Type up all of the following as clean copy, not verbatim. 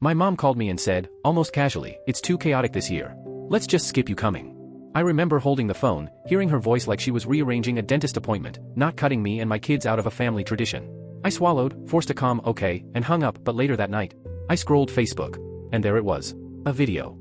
My mom called me and said, almost casually, "It's too chaotic this year. Let's just skip you coming." I remember holding the phone, hearing her voice like she was rearranging a dentist appointment, not cutting me and my kids out of a family tradition. I swallowed, forced a calm "okay," and hung up. But later that night, I scrolled Facebook. And there it was. A video.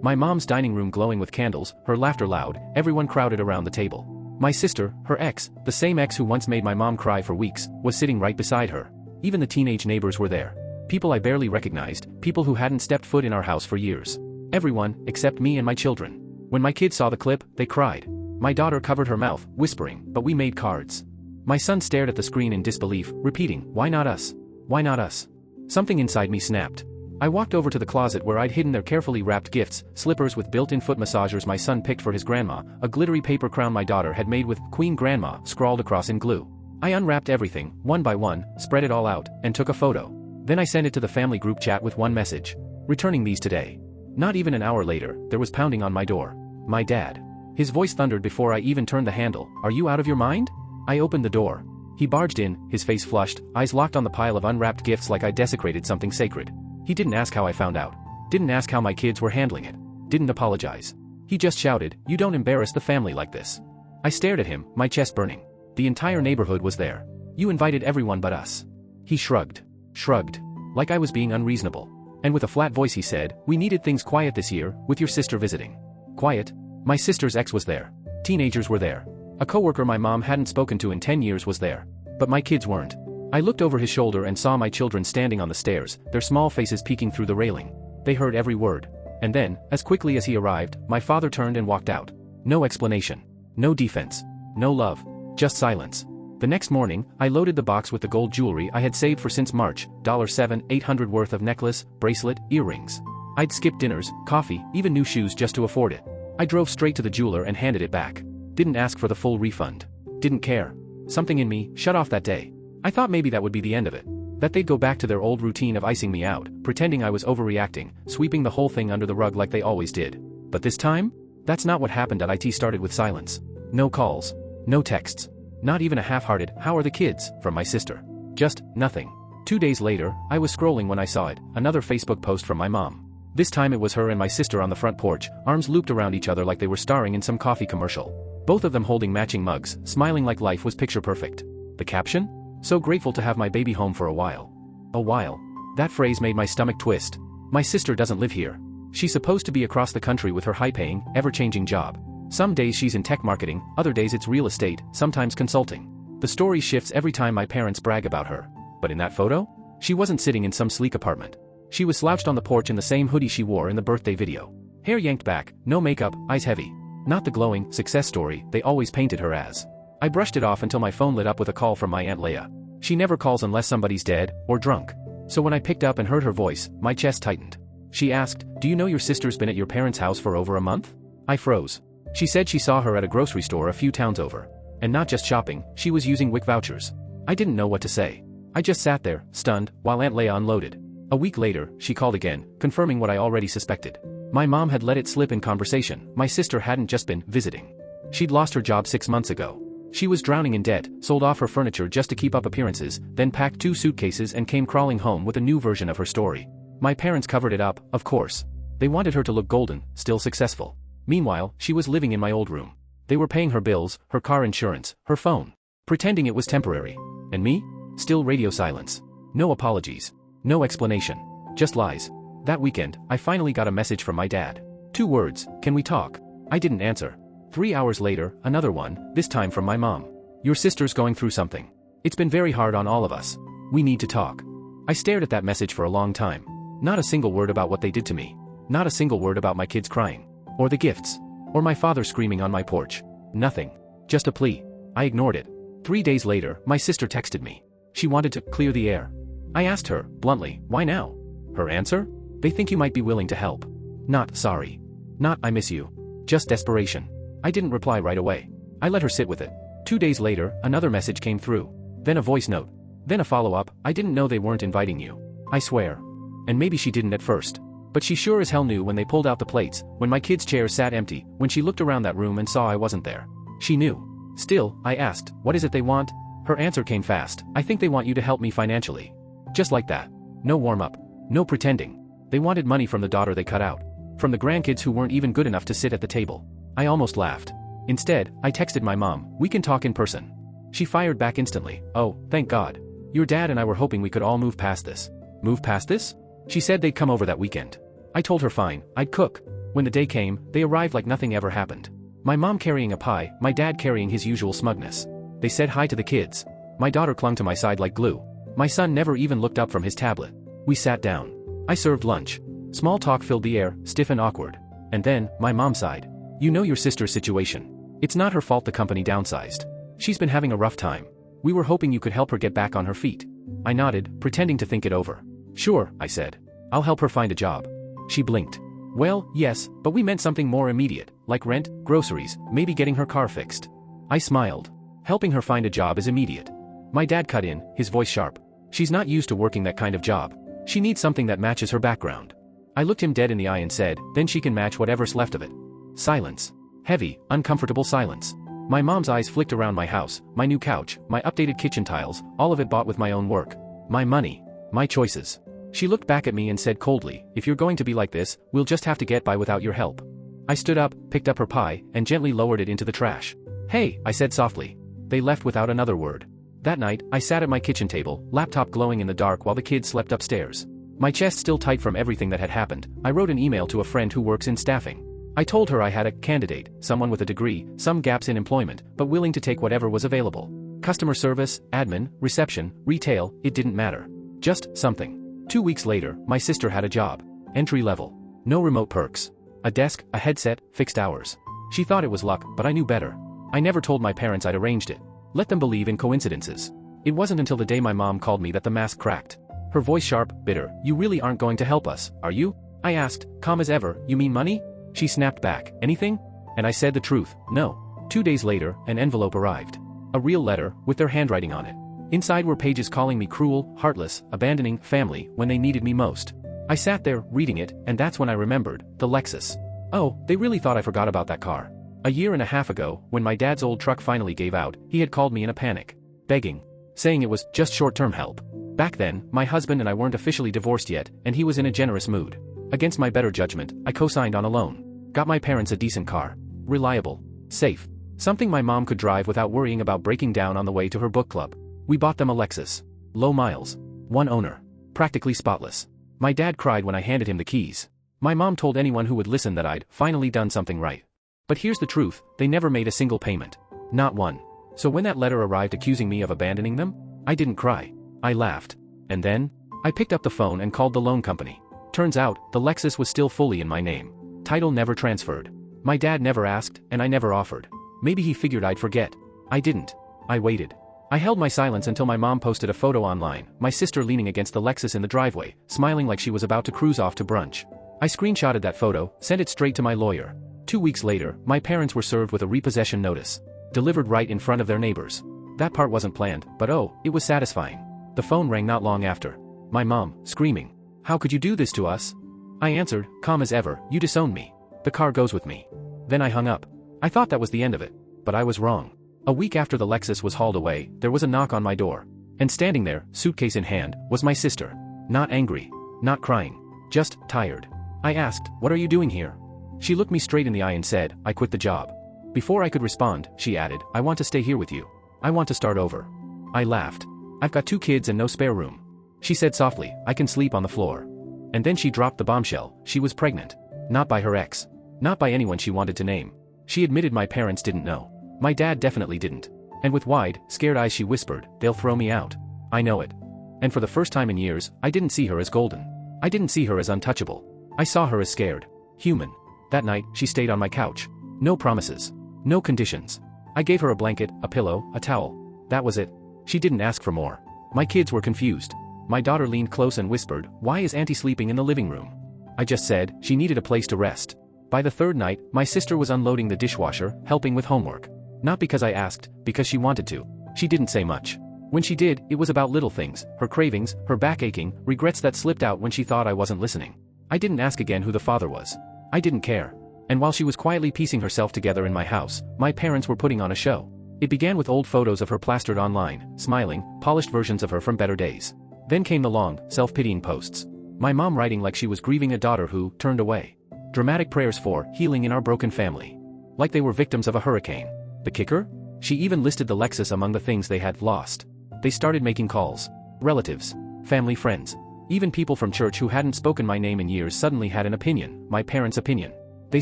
My mom's dining room glowing with candles, her laughter loud, everyone crowded around the table. My sister, her ex, the same ex who once made my mom cry for weeks, was sitting right beside her. Even the teenage neighbors were there. People I barely recognized, people who hadn't stepped foot in our house for years. Everyone, except me and my children. When my kids saw the clip, they cried. My daughter covered her mouth, whispering, "But we made cards." My son stared at the screen in disbelief, repeating, "Why not us? Why not us?" Something inside me snapped. I walked over to the closet where I'd hidden their carefully wrapped gifts, slippers with built-in foot massagers my son picked for his grandma, a glittery paper crown my daughter had made with "Queen Grandma" scrawled across in glue. I unwrapped everything, one by one, spread it all out, and took a photo. Then I sent it to the family group chat with one message. "Returning these today." Not even an hour later, there was pounding on my door. My dad. His voice thundered before I even turned the handle. "Are you out of your mind?" I opened the door. He barged in, his face flushed, eyes locked on the pile of unwrapped gifts like I desecrated something sacred. He didn't ask how I found out. Didn't ask how my kids were handling it. Didn't apologize. He just shouted, "You don't embarrass the family like this." I stared at him, my chest burning. The entire neighborhood was there. "You invited everyone but us." He shrugged. Shrugged. Like I was being unreasonable. And with a flat voice he said, "We needed things quiet this year, with your sister visiting." Quiet? My sister's ex was there. Teenagers were there. A coworker my mom hadn't spoken to in 10 years was there. But my kids weren't. I looked over his shoulder and saw my children standing on the stairs, their small faces peeking through the railing. They heard every word. And then, as quickly as he arrived, my father turned and walked out. No explanation. No defense. No love. Just silence. The next morning, I loaded the box with the gold jewelry I had saved for since March, $7,800 worth of necklace, bracelet, earrings. I'd skipped dinners, coffee, even new shoes just to afford it. I drove straight to the jeweler and handed it back. Didn't ask for the full refund. Didn't care. Something in me shut off that day. I thought maybe that would be the end of it. That they'd go back to their old routine of icing me out, pretending I was overreacting, sweeping the whole thing under the rug like they always did. But this time? That's not what happened. IT started with silence. No calls. No texts. Not even a half-hearted, "How are the kids?" from my sister. Just, nothing. 2 days later, I was scrolling when I saw it, another Facebook post from my mom. This time it was her and my sister on the front porch, arms looped around each other like they were starring in some coffee commercial. Both of them holding matching mugs, smiling like life was picture perfect. The caption? "So grateful to have my baby home for a while." A while. That phrase made my stomach twist. My sister doesn't live here. She's supposed to be across the country with her high-paying, ever-changing job. Some days she's in tech marketing, other days it's real estate, sometimes consulting. The story shifts every time my parents brag about her. But in that photo? She wasn't sitting in some sleek apartment. She was slouched on the porch in the same hoodie she wore in the birthday video. Hair yanked back, no makeup, eyes heavy. Not the glowing, success story they always painted her as. I brushed it off until my phone lit up with a call from my Aunt Leia. She never calls unless somebody's dead, or drunk. So when I picked up and heard her voice, my chest tightened. She asked, "Do you know your sister's been at your parents' house for over a month?" I froze. She said she saw her at a grocery store a few towns over. And not just shopping, she was using WIC vouchers. I didn't know what to say. I just sat there, stunned, while Aunt Leia unloaded. A week later, she called again, confirming what I already suspected. My mom had let it slip in conversation. My sister hadn't just been visiting. She'd lost her job 6 months ago. She was drowning in debt, sold off her furniture just to keep up appearances, then packed 2 suitcases and came crawling home with a new version of her story. My parents covered it up, of course. They wanted her to look golden, still successful. Meanwhile, she was living in my old room. They were paying her bills, her car insurance, her phone. Pretending it was temporary. And me? Still radio silence. No apologies. No explanation. Just lies. That weekend, I finally got a message from my dad. 2 words, "Can we talk?" I didn't answer. 3 hours later, another one, this time from my mom. "Your sister's going through something. It's been very hard on all of us. We need to talk." I stared at that message for a long time. Not a single word about what they did to me. Not a single word about my kids crying. Or the gifts. Or my father screaming on my porch. Nothing. Just a plea. I ignored it. 3 days later, my sister texted me. She wanted to clear the air. I asked her, bluntly, "Why now?" Her answer? "They think you might be willing to help." Not sorry. Not I miss you. Just desperation. I didn't reply right away. I let her sit with it. 2 days later, another message came through. Then a voice note. Then a follow-up, "I didn't know they weren't inviting you." I swear. And maybe she didn't at first. But she sure as hell knew when they pulled out the plates, when my kids' chairs sat empty, when she looked around that room and saw I wasn't there. She knew. Still, I asked, "What is it they want?" Her answer came fast, "I think they want you to help me financially." Just like that. No warm-up. No pretending. They wanted money from the daughter they cut out. From the grandkids who weren't even good enough to sit at the table. I almost laughed. Instead, I texted my mom, "We can talk in person." She fired back instantly, "Oh, thank God. Your dad and I were hoping we could all move past this." Move past this? She said they'd come over that weekend. I told her fine, I'd cook. When the day came, they arrived like nothing ever happened. My mom carrying a pie, my dad carrying his usual smugness. They said hi to the kids. My daughter clung to my side like glue. My son never even looked up from his tablet. We sat down. I served lunch. Small talk filled the air, stiff and awkward. And then, my mom sighed. "You know your sister's situation. It's not her fault the company downsized. She's been having a rough time. We were hoping you could help her get back on her feet." I nodded, pretending to think it over. "Sure," I said. "I'll help her find a job." She blinked. "Well, yes, but we meant something more immediate, like rent, groceries, maybe getting her car fixed." I smiled. "Helping her find a job is immediate." My dad cut in, his voice sharp. "She's not used to working that kind of job. She needs something that matches her background." I looked him dead in the eye and said, "Then she can match whatever's left of it." Silence. Heavy, uncomfortable silence. My mom's eyes flicked around my house, my new couch, my updated kitchen tiles, all of it bought with my own work. My money. My choices. She looked back at me and said coldly, "If you're going to be like this, we'll just have to get by without your help." I stood up, picked up her pie, and gently lowered it into the trash. "Hey," I said softly. They left without another word. That night, I sat at my kitchen table, laptop glowing in the dark while the kids slept upstairs. My chest still tight from everything that had happened. I wrote an email to a friend who works in staffing. I told her I had a candidate, someone with a degree, some gaps in employment, but willing to take whatever was available. Customer service, admin, reception, retail, it didn't matter. Just something. 2 weeks later, my sister had a job. Entry level. No remote perks. A desk, a headset, fixed hours. She thought it was luck, but I knew better. I never told my parents I'd arranged it. Let them believe in coincidences. It wasn't until the day my mom called me that the mask cracked. Her voice sharp, bitter. "You really aren't going to help us, are you?" I asked, calm as ever, "You mean money?" She snapped back, "Anything?" And I said the truth, "No." 2 days later, an envelope arrived. A real letter, with their handwriting on it. Inside were pages calling me cruel, heartless, abandoning family when they needed me most. I sat there, reading it, and that's when I remembered, the Lexus. Oh, they really thought I forgot about that car. A year and a half ago, when my dad's old truck finally gave out, he had called me in a panic. Begging. Saying it was just short-term help. Back then, my husband and I weren't officially divorced yet, and he was in a generous mood. Against my better judgment, I co-signed on a loan. Got my parents a decent car. Reliable. Safe. Something my mom could drive without worrying about breaking down on the way to her book club. We bought them a Lexus. Low miles. One owner. Practically spotless. My dad cried when I handed him the keys. My mom told anyone who would listen that I'd finally done something right. But here's the truth, they never made a single payment. Not one. So when that letter arrived accusing me of abandoning them, I didn't cry. I laughed. And then, I picked up the phone and called the loan company. Turns out, the Lexus was still fully in my name. Title never transferred. My dad never asked, and I never offered. Maybe he figured I'd forget. I didn't. I waited. I held my silence until my mom posted a photo online, my sister leaning against the Lexus in the driveway, smiling like she was about to cruise off to brunch. I screenshotted that photo, sent it straight to my lawyer. 2 weeks later, my parents were served with a repossession notice. Delivered right in front of their neighbors. That part wasn't planned, but oh, it was satisfying. The phone rang not long after. My mom, screaming. "How could you do this to us?" I answered, calm as ever, "You disowned me. The car goes with me." Then I hung up. I thought that was the end of it. But I was wrong. A week after the Lexus was hauled away, there was a knock on my door. And standing there, suitcase in hand, was my sister. Not angry. Not crying. Just tired. I asked, "What are you doing here?" She looked me straight in the eye and said, "I quit the job." Before I could respond, she added, "I want to stay here with you. I want to start over." I laughed. "I've got 2 kids and no spare room." She said softly, "I can sleep on the floor." And then she dropped the bombshell. She was pregnant. Not by her ex. Not by anyone she wanted to name. She admitted my parents didn't know. My dad definitely didn't. And with wide, scared eyes she whispered, "They'll throw me out." I know it. And for the first time in years, I didn't see her as golden. I didn't see her as untouchable. I saw her as scared. Human. That night, she stayed on my couch. No promises. No conditions. I gave her a blanket, a pillow, a towel. That was it. She didn't ask for more. My kids were confused. My daughter leaned close and whispered, "Why is Auntie sleeping in the living room?" I just said, she needed a place to rest. By the 3rd night, my sister was unloading the dishwasher, helping with homework. Not because I asked, because she wanted to. She didn't say much. When she did, it was about little things, her cravings, her back aching, regrets that slipped out when she thought I wasn't listening. I didn't ask again who the father was. I didn't care. And while she was quietly piecing herself together in my house, my parents were putting on a show. It began with old photos of her plastered online, smiling, polished versions of her from better days. Then came the long, self-pitying posts. My mom writing like she was grieving a daughter who turned away. Dramatic prayers for healing in our broken family. Like they were victims of a hurricane. The kicker? She even listed the Lexus among the things they had lost. They started making calls. Relatives. Family friends. Even people from church who hadn't spoken my name in years suddenly had an opinion, my parents' opinion. They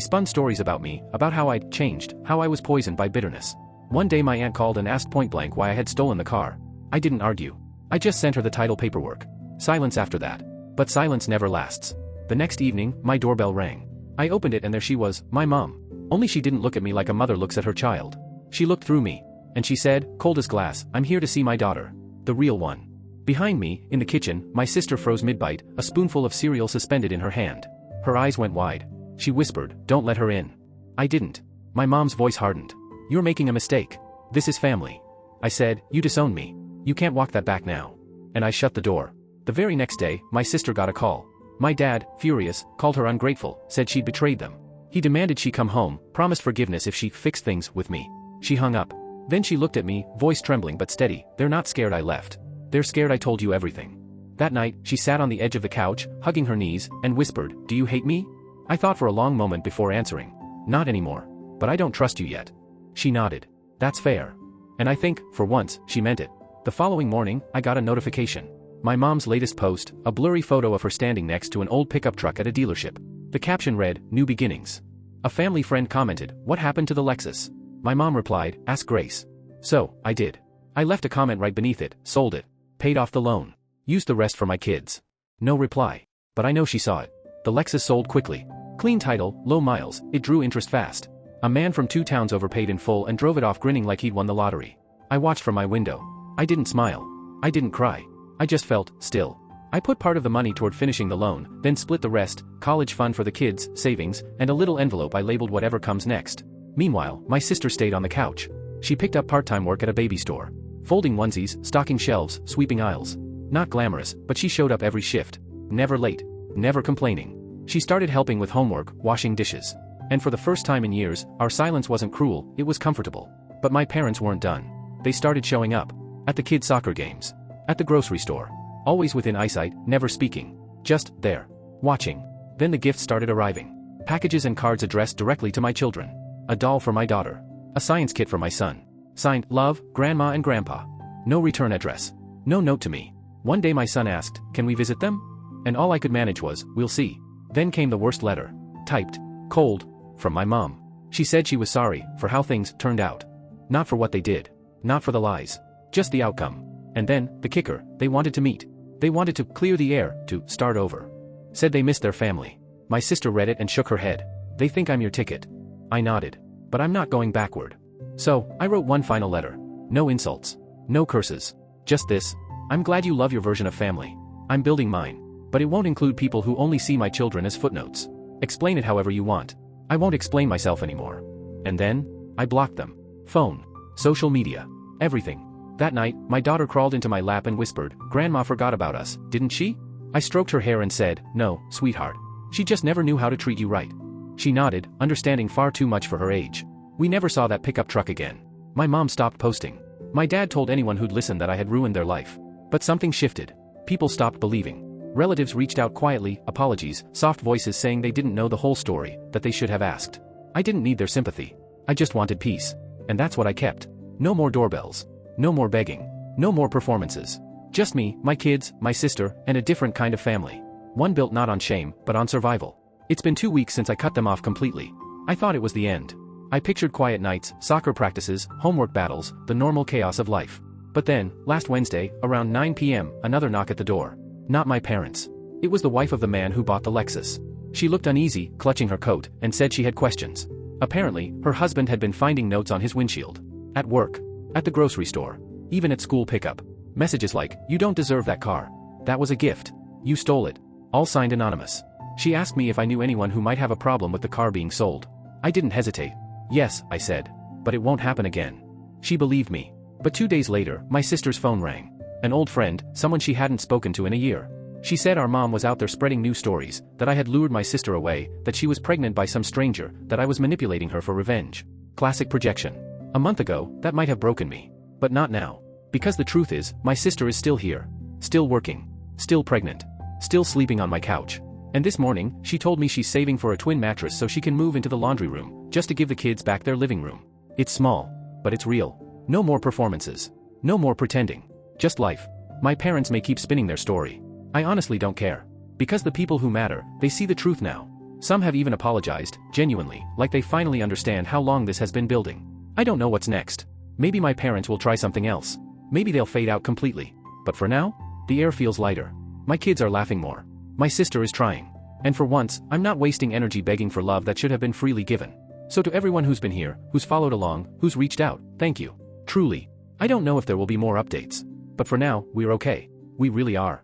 spun stories about me, about how I'd changed, how I was poisoned by bitterness. One day my aunt called and asked point blank why I had stolen the car. I didn't argue. I just sent her the title paperwork. Silence after that. But silence never lasts. The next evening, my doorbell rang. I opened it and there she was, my mom. Only she didn't look at me like a mother looks at her child. She looked through me. And she said, cold as glass, I'm here to see my daughter. The real one. Behind me, in the kitchen, my sister froze mid-bite, a spoonful of cereal suspended in her hand. Her eyes went wide. She whispered, don't let her in. I didn't. My mom's voice hardened. You're making a mistake. This is family. I said, you disown me. You can't walk that back now. And I shut the door. The very next day, my sister got a call. My dad, furious, called her ungrateful, said she'd betrayed them. He demanded she come home, promised forgiveness if she fixed things with me. She hung up. Then she looked at me, voice trembling but steady. They're not scared I left. They're scared I told you everything. That night, she sat on the edge of the couch, hugging her knees, and whispered, do you hate me? I thought for a long moment before answering. Not anymore. But I don't trust you yet. She nodded. That's fair. And I think, for once, she meant it. The following morning, I got a notification. My mom's latest post, a blurry photo of her standing next to an old pickup truck at a dealership. The caption read, New Beginnings. A family friend commented, what happened to the Lexus? My mom replied, ask Grace. So, I did. I left a comment right beneath it, sold it. Paid off the loan. Used the rest for my kids. No reply. But I know she saw it. The Lexus sold quickly. Clean title, low miles, it drew interest fast. A man from 2 towns overpaid in full and drove it off grinning like he'd won the lottery. I watched from my window. I didn't smile. I didn't cry. I just felt still. I put part of the money toward finishing the loan, then split the rest, college fund for the kids, savings, and a little envelope I labeled whatever comes next. Meanwhile, my sister stayed on the couch. She picked up part-time work at a baby store. Folding onesies, stocking shelves, sweeping aisles. Not glamorous, but she showed up every shift. Never late. Never complaining. She started helping with homework, washing dishes. And for the first time in years, our silence wasn't cruel, it was comfortable. But my parents weren't done. They started showing up. At the kids' soccer games. At the grocery store. Always within eyesight, never speaking. Just there. Watching. Then the gifts started arriving. Packages and cards addressed directly to my children. A doll for my daughter. A science kit for my son. Signed, Love, Grandma and Grandpa. No return address. No note to me. One day my son asked, can we visit them? And all I could manage was, we'll see. Then came the worst letter. Typed. Cold. From my mom. She said she was sorry for how things turned out. Not for what they did. Not for the lies. Just the outcome. And then, the kicker, they wanted to meet. They wanted to clear the air, to start over. Said they missed their family. My sister read it and shook her head. They think I'm your ticket. I nodded. But I'm not going backward. So, I wrote one final letter. No insults. No curses. Just this. I'm glad you love your version of family. I'm building mine. But it won't include people who only see my children as footnotes. Explain it however you want. I won't explain myself anymore. And then, I blocked them. Phone. Social media. Everything. That night, my daughter crawled into my lap and whispered, Grandma forgot about us, didn't she? I stroked her hair and said, no, sweetheart. She just never knew how to treat you right. She nodded, understanding far too much for her age. We never saw that pickup truck again. My mom stopped posting. My dad told anyone who'd listen that I had ruined their life. But something shifted. People stopped believing. Relatives reached out quietly, apologies, soft voices saying they didn't know the whole story, that they should have asked. I didn't need their sympathy. I just wanted peace. And that's what I kept. No more doorbells. No more begging. No more performances. Just me, my kids, my sister, and a different kind of family. One built not on shame, but on survival. It's been 2 weeks since I cut them off completely. I thought it was the end. I pictured quiet nights, soccer practices, homework battles, the normal chaos of life. But then, last Wednesday, around 9 p.m., another knock at the door. Not my parents. It was the wife of the man who bought the Lexus. She looked uneasy, clutching her coat, and said she had questions. Apparently, her husband had been finding notes on his windshield. At work. At the grocery store. Even at school pickup. Messages like, you don't deserve that car. That was a gift. You stole it. All signed anonymous. She asked me if I knew anyone who might have a problem with the car being sold. I didn't hesitate. Yes, I said. But it won't happen again. She believed me. But 2 days later, my sister's phone rang. An old friend, someone she hadn't spoken to in a year. She said our mom was out there spreading new stories, that I had lured my sister away, that she was pregnant by some stranger, that I was manipulating her for revenge. Classic projection. A month ago, that might have broken me. But not now. Because the truth is, my sister is still here. Still working. Still pregnant. Still sleeping on my couch. And this morning, she told me she's saving for a twin mattress so she can move into the laundry room, just to give the kids back their living room. It's small, but it's real. No more performances. No more pretending. Just life. My parents may keep spinning their story. I honestly don't care. Because the people who matter, they see the truth now. Some have even apologized, genuinely, like they finally understand how long this has been building. I don't know what's next. Maybe my parents will try something else. Maybe they'll fade out completely. But for now, the air feels lighter. My kids are laughing more. My sister is trying. And for once, I'm not wasting energy begging for love that should have been freely given. So to everyone who's been here, who's followed along, who's reached out, thank you. Truly. I don't know if there will be more updates. But for now, we're okay. We really are.